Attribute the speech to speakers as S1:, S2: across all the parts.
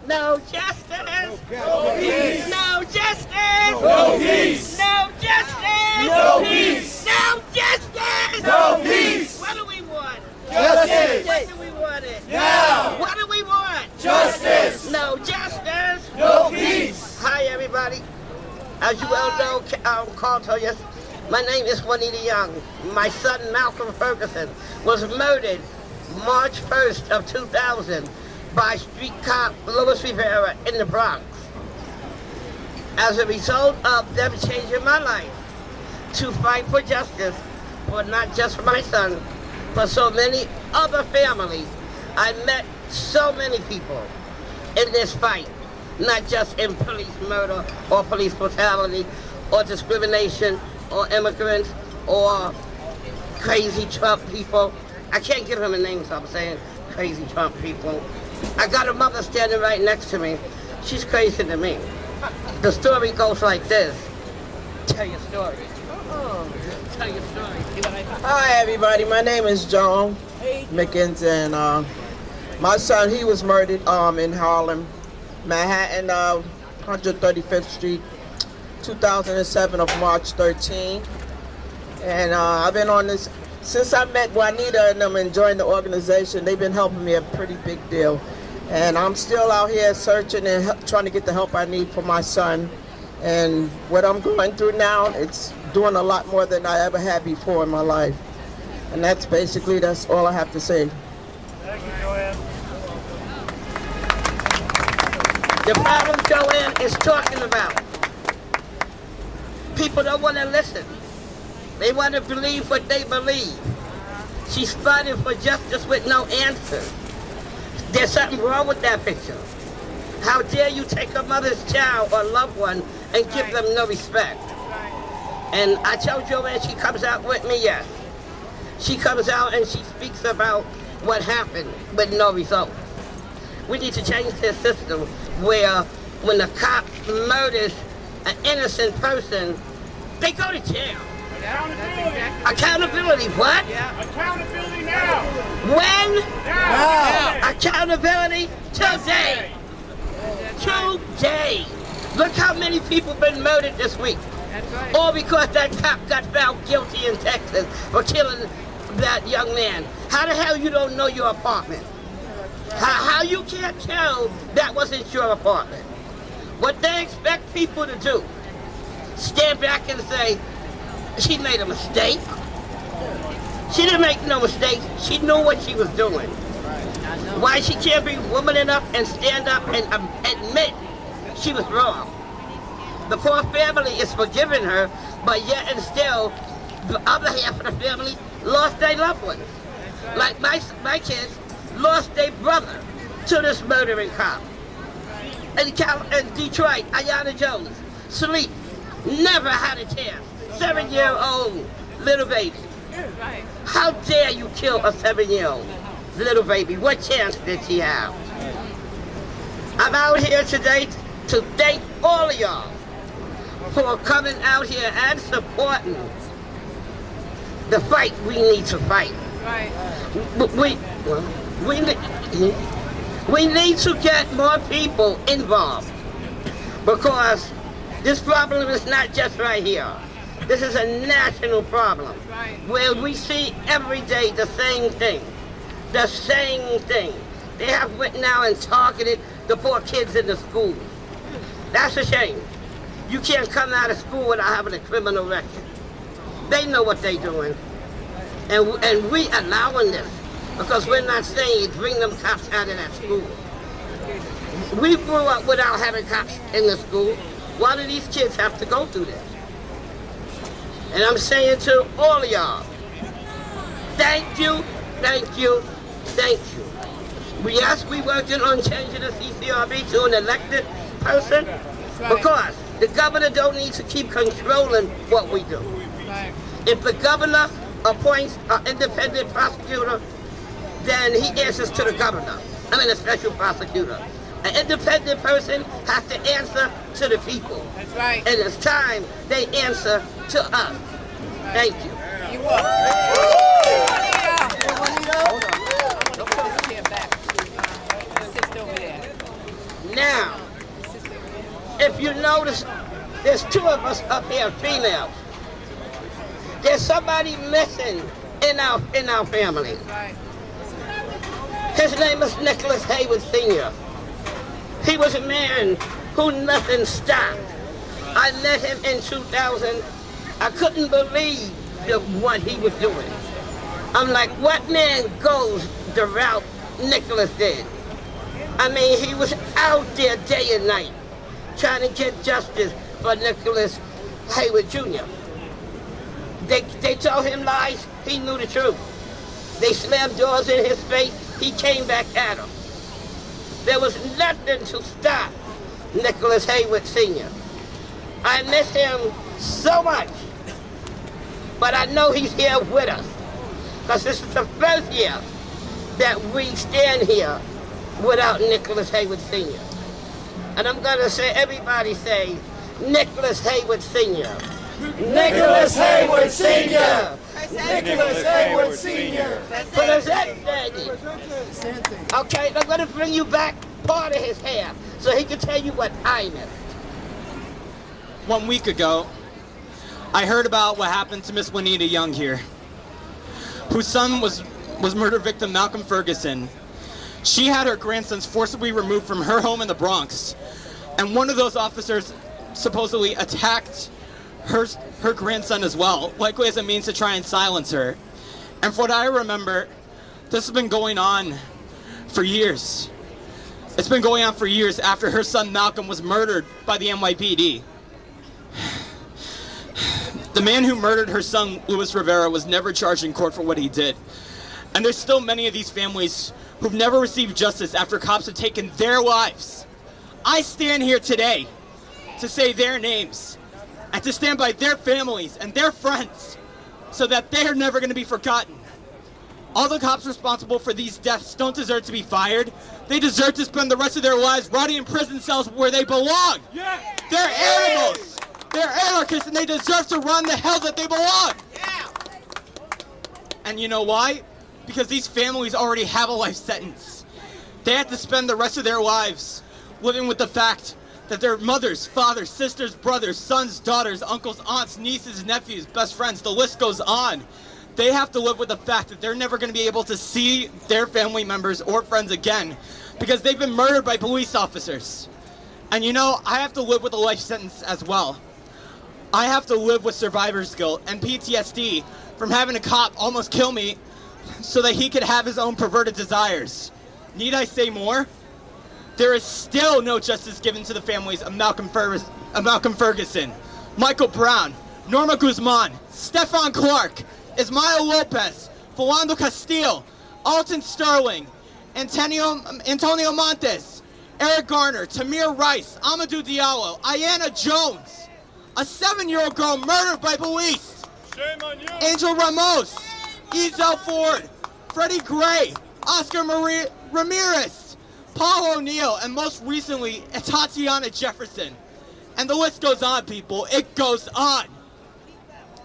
S1: No justice. No peace. No justice.
S2: No peace.
S1: No justice.
S2: No peace.
S1: No justice.
S2: No peace.
S1: What do we want?
S2: Justice.
S1: When do we want it?
S2: Now.
S1: What do we want?
S2: Justice.
S1: No justice.
S2: No peace.
S1: Hi, everybody. As you well know, Carl told you, my name is Juanita Young. My son, Malcolm Ferguson, was murdered March 1st of 2000 by street cop Louis Rivera in the Bronx. As a result of them changing my life to fight for justice, but not just for my son, for so many other families, I met so many people in this fight, not just in police murder or police brutality or discrimination or immigrants or crazy Trump people. I can't give him a name, so I'm saying crazy Trump people. I got a mother standing right next to me. She's crazier than me. The story goes like this. Tell your story. Tell your story. See what I do?
S3: Hi everybody, my name is John Mickens, and my son, he was murdered in Harlem, Manhattan, 135th Street, 2007 of March 13. And I've been on this since I met Juanita and them and joined the organization. They've been helping me a pretty big deal, and I'm still out here searching and trying to get the help I need for my son. And what I'm going through now, it's doing a lot more than I ever had before in my life. And that's all I have to say.
S2: Thank you, Joanne.
S1: The problem Joanne is talking about. People don't want to listen. They want to believe what they believe. She's fighting for justice with no answer. There's something wrong with that picture. How dare you take a mother's child or loved one and give them no respect? And I tell Joanne she comes out with me, yes. She comes out and she speaks about what happened with no result. We need to change this system where when a cop murders an innocent person, they go to jail.
S2: Accountability.
S1: Accountability, what?
S2: Accountability now.
S1: When?
S2: Now.
S1: Accountability today. Today. Look how many people been murdered this week. All because that cop got found guilty in Texas for killing that young man. How the hell you don't know your apartment? How you can't tell that wasn't your apartment? What they expect people to do, stand back and say, she made a mistake. She didn't make no mistake. She knew what she was doing. Why she can't be woman enough and stand up and admit she was wrong? The poor family is forgiving her, but yet and still, the other half of the family lost their loved ones. Like my kids lost their brother to this murdering cop. In Detroit, Ayanna Jones, sleep, never had a chance. 7-year-old little baby. How dare you kill a 7-year-old little baby? What chance did she have? I'm out here today to thank all of y'all for coming out here and supporting the fight we need to fight.
S4: Right.
S1: We need to get more people involved, because this problem is not just right here. This is a national problem,
S4: Right.
S1: where we see every day the same thing. The same thing. They have went now and targeted the poor kids in the schools. That's a shame. You can't come out of school without having a criminal record. They know what they're doing. And we allowing this, because we're not saying bring them cops out of that school. We grew up without having cops in the school. Why do these kids have to go through this? And I'm saying to all of y'all, thank you, thank you, thank you. Yes, we working on changing the CCRB to an elected person, because the governor don't need to keep controlling what we do.
S4: Right.
S1: If the governor appoints an independent prosecutor, then he answers to the governor. I mean, a special prosecutor. An independent person has to answer to the people.
S4: That's right.
S1: And it's time they answer to us. Thank you.
S4: You are. Sit over there.
S1: Now, if you notice, there's two of us up here, females. There's somebody missing in our family. His name is Nicholas Haywood Sr. He was a man who nothing stopped. I met him in 2000. I couldn't believe what he was doing. I'm like, what man goes the route Nicholas did? I mean, he was out there day and night trying to get justice for Nicholas Haywood Jr. They told him lies, he knew the truth. They slammed doors in his face, he came back at them. There was nothing to stop Nicholas Haywood Sr. I miss him so much, but I know he's here with us, because this is the first year that we stand here without Nicholas Haywood Sr. And I'm gonna say, everybody say, Nicholas Haywood Sr.
S2: Nicholas Haywood Sr. Nicholas Haywood Sr.
S1: Present, Daddy. Okay, I'm gonna bring you back part of his hair so he can tell you what I missed.
S4: 1 week ago, I heard about what happened to Miss Juanita Young here, whose son was murder victim Malcolm Ferguson. She had her grandsons forcibly removed from her home in the Bronx, and one of those officers supposedly attacked her grandson as well, likely as a means to try and silence her. And from what I remember, this has been going on for years. It's been going on for years after her son Malcolm was murdered by the NYPD. The man who murdered her son, Luis Rivera, was never charged in court for what he did. And there's still many of these families who've never received justice after cops have taken their lives. I stand here today to say their names and to stand by their families and their friends so that they are never going to be forgotten. All the cops responsible for these deaths don't deserve to be fired. They deserve to spend the rest of their lives rotting in prison cells where they belong. Yeah. They're animals. They're anarchists, and they deserve to run the hell that they belong. Yeah. And you know why? Because these families already have a life sentence. They have to spend the rest of their lives living with the fact that their mothers, fathers, sisters, brothers, sons, daughters, uncles, aunts, nieces, nephews, best friends, the list goes on. They have to live with the fact that they're never going to be able to see their family members or friends again because they've been murdered by police officers. And you know, I have to live with a life sentence as well. I have to live with survivor's guilt and PTSD from having a cop almost kill me so that he could have his own perverted desires. Need I say more? There is still no justice given to the families of Malcolm Ferguson, Michael Brown, Norma Guzman, Stephon Clark, Ismael Lopez, Philando Castile, Alton Sterling, Antonio Montes, Eric Garner, Tamir Rice, Amadou Diallo, Ayanna Jones, a 7-year-old girl murdered by police,
S2: Shame on you.
S4: Angel Ramos, Ezel Ford, Freddie Gray, Oscar Ramirez, Paul O'Neill, and most recently, Tatiana Jefferson. And the list goes on, people. It goes on.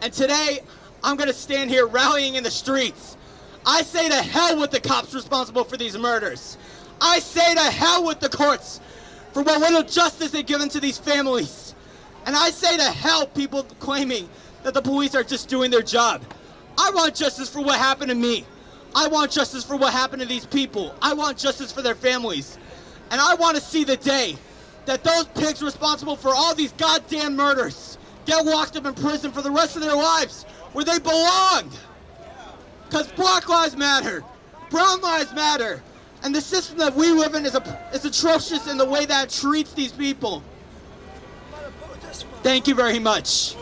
S4: And today, I'm going to stand here rallying in the streets. I say to hell with the cops responsible for these murders. I say to hell with the courts for what little justice they've given to these families. And I say to hell people claiming that the police are just doing their job. I want justice for what happened to me. I want justice for what happened to these people. I want justice for their families. And I want to see the day that those pigs responsible for all these goddamn murders get locked up in prison for the rest of their lives where they belong. Because Black Lives Matter, Brown Lives Matter, and the system that we live in is atrocious in the way that it treats these people. Thank you very much.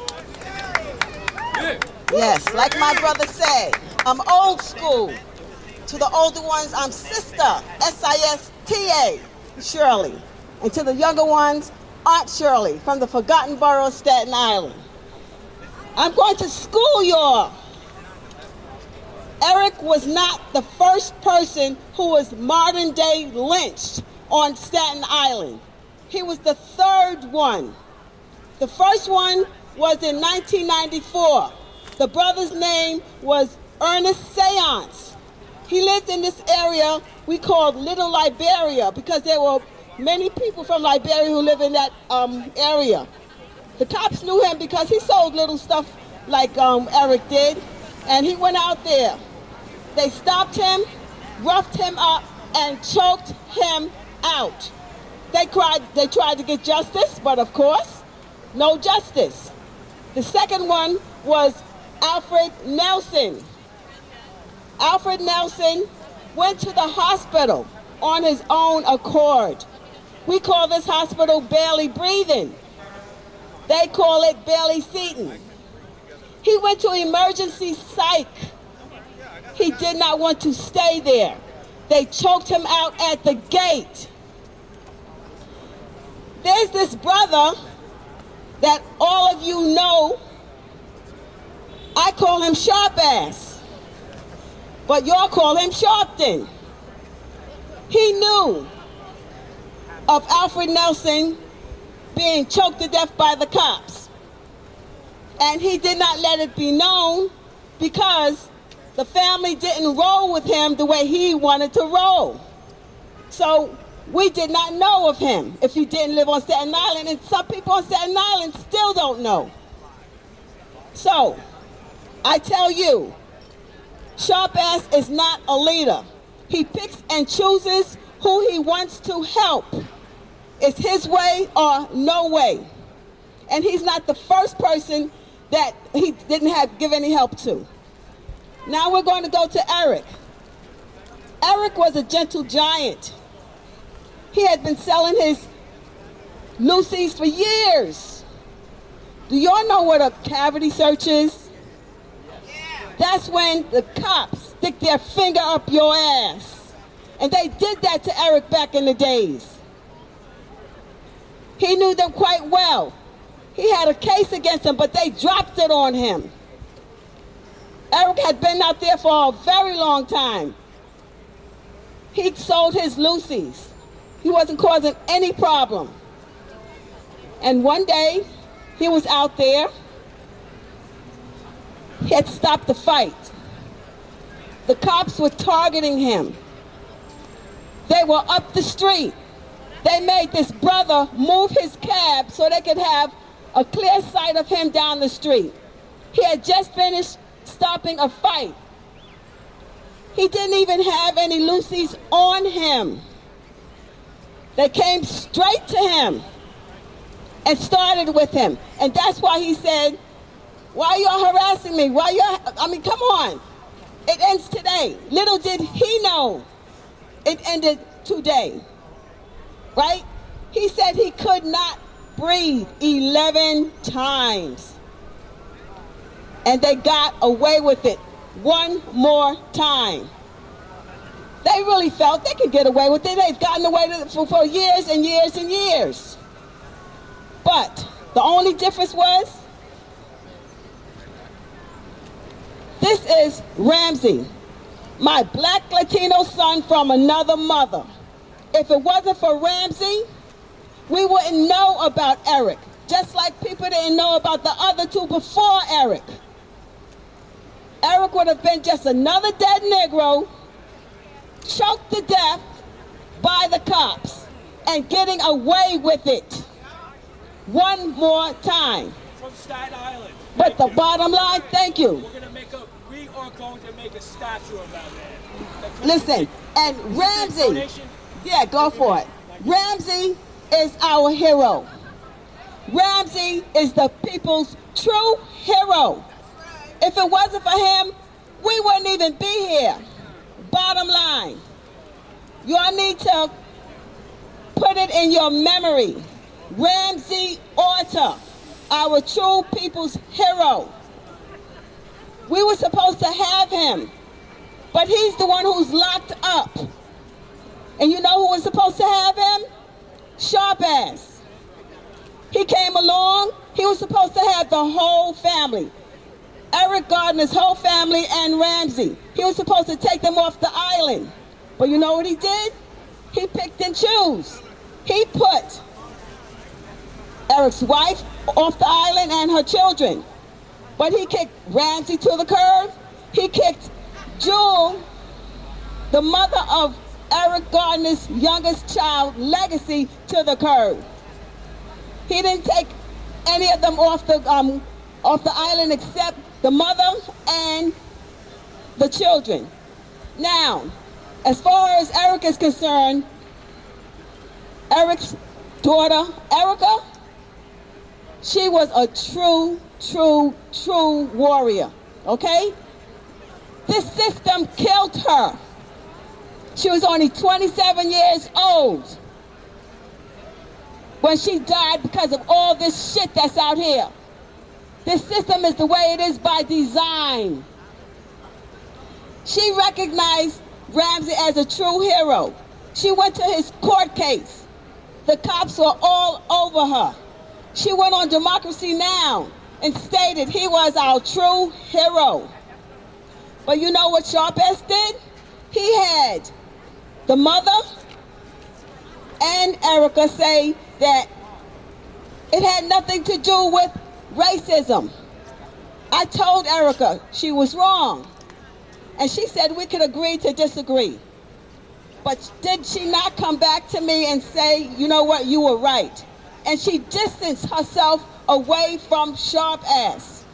S5: Yes, like my brother said, I'm old school. To the older ones, I'm Sister, S-I-S-T-A, Shirley. And to the younger ones, Aunt Shirley from the forgotten borough of Staten Island. I'm going to school y'all. Eric was not the first person who was modern day lynched on Staten Island. He was the third one. The first one was in 1994. The brother's name was Ernest Seance. He lived in this area we called Little Liberia because there were many people from Liberia who live in that area. The cops knew him because he sold little stuff like Eric did, and he went out there. They stopped him, roughed him up, and choked him out. They tried to get justice, but of course, no justice. The second one was Alfred Nelson. Alfred Nelson went to the hospital on his own accord. We call this hospital barely breathing. They call it Bailey Seton. He went to emergency psych. He did not want to stay there. They choked him out at the gate. There's this brother that all of you know. I call him Sharp Ass, but y'all call him Sharpton. He knew of Alfred Nelson being choked to death by the cops, and he did not let it be known because the family didn't roll with him the way he wanted to roll. So we did not know of him if he didn't live on Staten Island, and some people on Staten Island still don't know. So I tell you, Sharp Ass is not a leader. He picks and chooses who he wants to help. It's his way or no way. And he's not the first person that he didn't give any help to. Now we're going to go to Eric. Eric was a gentle giant. He had been selling his Lucy's for years. Do y'all know what a cavity search is? That's when the cops stick their finger up your ass. And they did that to Eric back in the days. He knew them quite well. He had a case against him, but they dropped it on him. Eric had been out there for a very long time. He sold his Lucy's. He wasn't causing any problem. And one day, he was out there. He had stopped the fight. The cops were targeting him. They were up the street. They made this brother move his cab so they could have a clear sight of him down the street. He had just finished stopping a fight. He didn't even have any Lucy's on him. They came straight to him and started with him. And that's why he said, why y'all harassing me? Come on. It ends today. Little did he know it ended today, right? He said he could not breathe 11 times. And they got away with it one more time. They really felt they could get away with it. They've gotten away with it for years and years and years. But the only difference was, this is Ramsey, my black Latino son from another mother. If it wasn't for Ramsey, we wouldn't know about Eric, just like people didn't know about the other two before Eric. Eric would have been just another dead Negro, choked to death by the cops, and getting away with it one more time.
S2: From Staten Island.
S5: But the bottom line, thank you.
S2: We are going to make a statue of that man.
S5: Listen, and Ramsey, yeah, go for it. Ramsey is our hero. Ramsey is the people's true hero. If it wasn't for him, we wouldn't even be here. Bottom line, y'all need to put it in your memory. Ramsey Orta, our true people's hero. We were supposed to have him, but he's the one who's locked up. And you know who was supposed to have him? Sharp Ass. He came along, he was supposed to have the whole family. Eric Gardner's whole family and Ramsey. He was supposed to take them off the island. But you know what he did? He picked and chose. He put Eric's wife off the island and her children. But he kicked Ramsey to the curb. He kicked Jewel, the mother of Eric Gardner's youngest child legacy to the curb. He didn't take any of them off the island except the mother and the children. Now, as far as Eric is concerned, Eric's daughter, Erica, she was a true warrior, okay? This system killed her. She was only 27 years old when she died because of all this shit that's out here. This system is the way it is by design. She recognized Ramsey as a true hero. She went to his court case. The cops were all over her. She went on Democracy Now! And stated he was our true hero. But you know what Sharp S did? He had the mother and Erica say that it had nothing to do with racism. I told Erica she was wrong. And she said we could agree to disagree. But did she not come back to me and say, you know what, you were right? And she distanced herself away from Sharp S.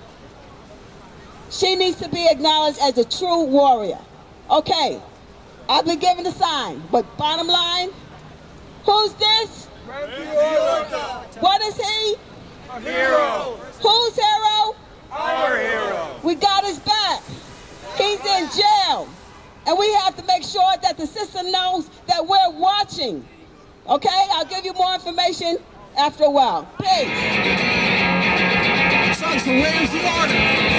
S5: She needs to be acknowledged as a true warrior. Okay, I've been given the sign, but bottom line, who's this? What is he?
S2: A hero.
S5: Whose hero?
S2: Our hero.
S5: We got his back. He's in jail. And we have to make sure that the system knows that we're watching. Okay, I'll give you more information after a while. Peace.
S6: Sons for Ramsey Order.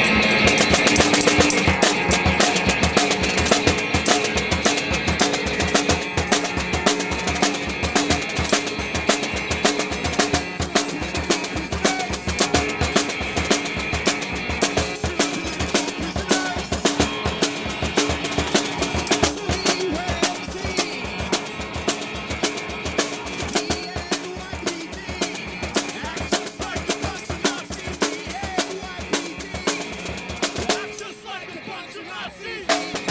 S7: Just like a bunch of Nazis.